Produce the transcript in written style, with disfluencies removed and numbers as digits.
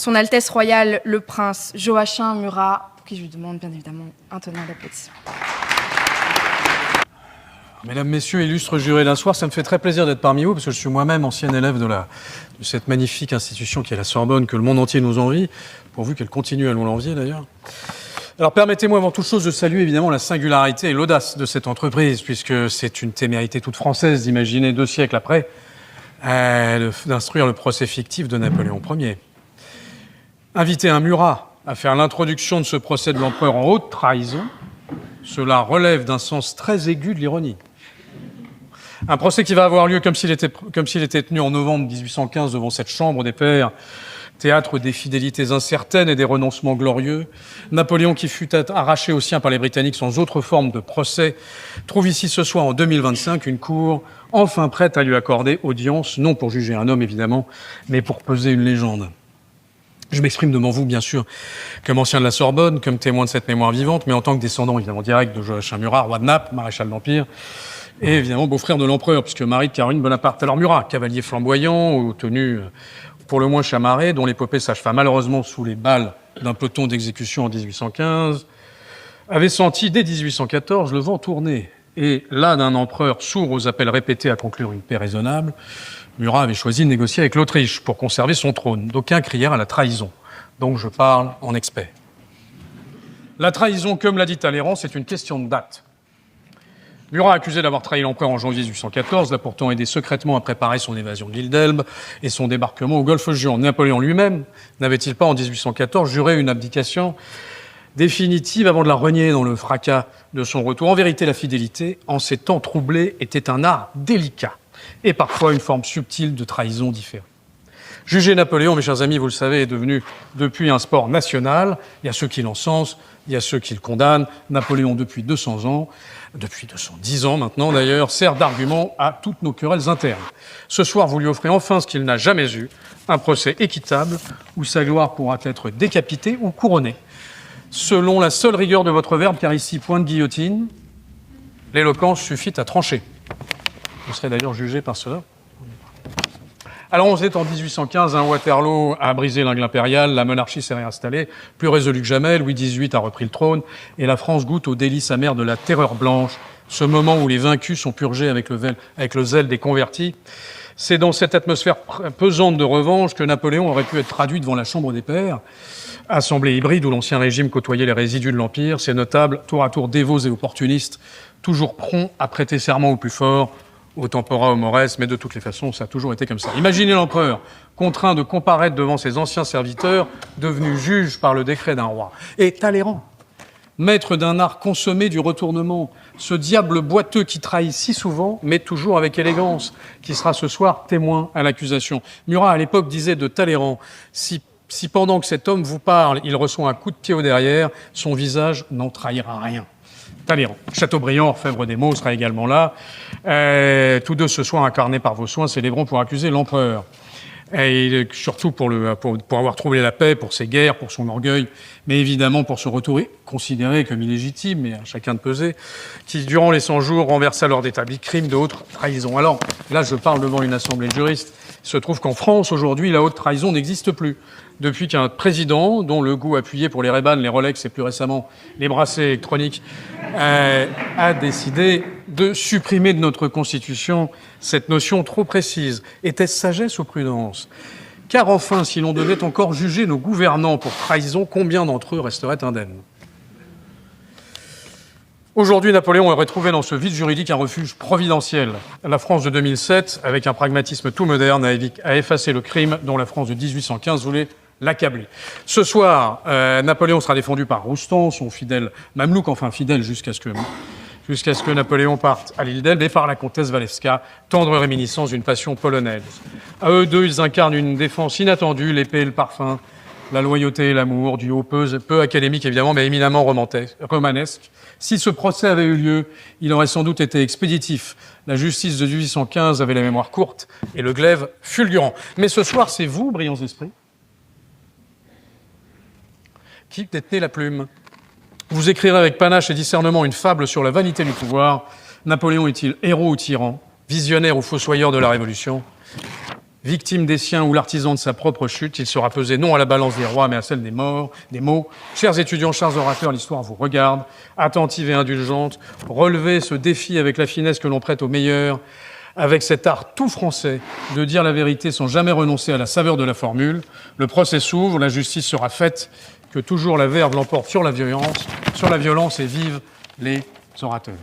Son Altesse Royale, le Prince Joachim Murat, pour qui je lui demande bien évidemment un tonnerre d'applaudissements. Mesdames, Messieurs, illustres jurés d'un soir, ça me fait très plaisir d'être parmi vous, parce que je suis moi-même ancien élève de cette magnifique institution qui est la Sorbonne, que le monde entier nous envie, pourvu qu'elle continue à nous l'envier d'ailleurs. Alors permettez-moi avant toute chose de saluer évidemment la singularité et l'audace de cette entreprise, puisque c'est une témérité toute française d'imaginer 2 siècles après d'instruire le procès fictif de Napoléon Ier. Inviter un Murat à faire l'introduction de ce procès de l'empereur en haute trahison, cela relève d'un sens très aigu de l'ironie. Un procès qui va avoir lieu comme s'il était tenu en novembre 1815 devant cette chambre des pairs, théâtre des fidélités incertaines et des renoncements glorieux. Napoléon, qui fut arraché aux siens par les Britanniques sans autre forme de procès, trouve ici ce soir en 2025 une cour enfin prête à lui accorder audience, non pour juger un homme évidemment, mais pour peser une légende. Je m'exprime devant vous, bien sûr, comme ancien de la Sorbonne, comme témoin de cette mémoire vivante, mais en tant que descendant évidemment direct de Joachim Murat, roi de Naples, maréchal d'Empire, et évidemment beau-frère de l'empereur, puisque mari de Caroline Bonaparte. Alors Murat, cavalier flamboyant, aux tenues pour le moins chamarrées, dont l'épopée s'acheva malheureusement sous les balles d'un peloton d'exécution en 1815, avait senti dès 1814 le vent tourner. Et là, d'un empereur sourd aux appels répétés à conclure une paix raisonnable, Murat avait choisi de négocier avec l'Autriche pour conserver son trône. D'aucuns crièrent à la trahison. Donc je parle en expert. La trahison, comme l'a dit Talleyrand, c'est une question de date. Murat, accusé d'avoir trahi l'empereur en janvier 1814, l'a pourtant aidé secrètement à préparer son évasion de l'île d'Elbe et son débarquement au Golfe-Juan. Napoléon lui-même n'avait-il pas, en 1814, juré une abdication définitive avant de la renier dans le fracas de son retour? En vérité, la fidélité, en ces temps troublés, était un art délicat et parfois une forme subtile de trahison différée. Juger Napoléon, mes chers amis, vous le savez, est devenu depuis un sport national. Il y a ceux qui l'encensent, il y a ceux qui le condamnent. Napoléon, depuis 200 ans, depuis 210 ans maintenant d'ailleurs, sert d'argument à toutes nos querelles internes. Ce soir, vous lui offrez enfin ce qu'il n'a jamais eu, un procès équitable où sa gloire pourra être décapitée ou couronnée. Selon la seule rigueur de votre verbe, car ici, point de guillotine, l'éloquence suffit à trancher. Vous serez d'ailleurs jugé par cela. Alors on est en 1815, Waterloo a brisé l'aigle impérial, la monarchie s'est réinstallée, plus résolue que jamais, Louis XVIII a repris le trône, et la France goûte aux délices amers de la terreur blanche, ce moment où les vaincus sont purgés avec le zèle des convertis. C'est dans cette atmosphère pesante de revanche que Napoléon aurait pu être traduit devant la Chambre des Pairs, assemblée hybride où l'ancien régime côtoyait les résidus de l'Empire, ces notables, tour à tour dévots et opportunistes, toujours prompts à prêter serment au plus fort, au tempora, au mores, mais de toutes les façons, ça a toujours été comme ça. Imaginez l'empereur contraint de comparaître devant ses anciens serviteurs, devenus juges par le décret d'un roi. Et Talleyrand, maître d'un art consommé du retournement, ce diable boiteux qui trahit si souvent, mais toujours avec élégance, qui sera ce soir témoin à l'accusation. Murat, à l'époque, disait de Talleyrand, si pendant que cet homme vous parle, il reçoit un coup de pied au derrière, son visage n'en trahira rien. Talleyrand. Chateaubriand, orfèvre des mots, sera également là. Tous deux ce soir incarnés par vos soins, célébrons pour accuser l'empereur. Et surtout pour avoir troublé la paix, pour ses guerres, pour son orgueil, mais évidemment pour ce retour considéré comme illégitime, mais à chacun de peser, qui, durant les 100 jours, renversa lors d'établis crimes de haute trahison. Alors, là, je parle devant une assemblée de juristes. Il se trouve qu'en France, aujourd'hui, la haute trahison n'existe plus. Depuis qu'un président, dont le goût appuyé pour les Ray-Ban, les Rolex et plus récemment les bracelets électroniques, a décidé de supprimer de notre Constitution cette notion trop précise. Était-ce sagesse ou prudence ? Car enfin, si l'on devait encore juger nos gouvernants pour trahison, combien d'entre eux resteraient indemnes ? Aujourd'hui, Napoléon aurait trouvé dans ce vide juridique un refuge providentiel. La France de 2007, avec un pragmatisme tout moderne, a effacé le crime dont la France de 1815 voulait l'accabler. Ce soir, Napoléon sera défendu par Roustan, son fidèle mamelouk, enfin fidèle jusqu'à ce que Napoléon parte à l'île d'Elbe, et par la comtesse Walewska, tendre réminiscence d'une passion polonaise. À eux deux, ils incarnent une défense inattendue, l'épée et le parfum, la loyauté et l'amour, duo peu académique évidemment, mais éminemment romanesque. Si ce procès avait eu lieu, il aurait sans doute été expéditif. La justice de 1815 avait la mémoire courte et le glaive fulgurant. Mais ce soir, c'est vous, brillants esprits, qui détenez la plume. Vous écrirez avec panache et discernement une fable sur la vanité du pouvoir. Napoléon est-il héros ou tyran, visionnaire ou fossoyeur de la Révolution ? victime des siens ou l'artisan de sa propre chute, il sera pesé non à la balance des rois, mais à celle des morts, des mots. Chers étudiants, chers orateurs, l'histoire vous regarde, attentive et indulgente. Relevez ce défi avec la finesse que l'on prête aux meilleurs, avec cet art tout français de dire la vérité sans jamais renoncer à la saveur de la formule. Le procès s'ouvre, la justice sera faite, que toujours la verve l'emporte sur la violence et vive les orateurs.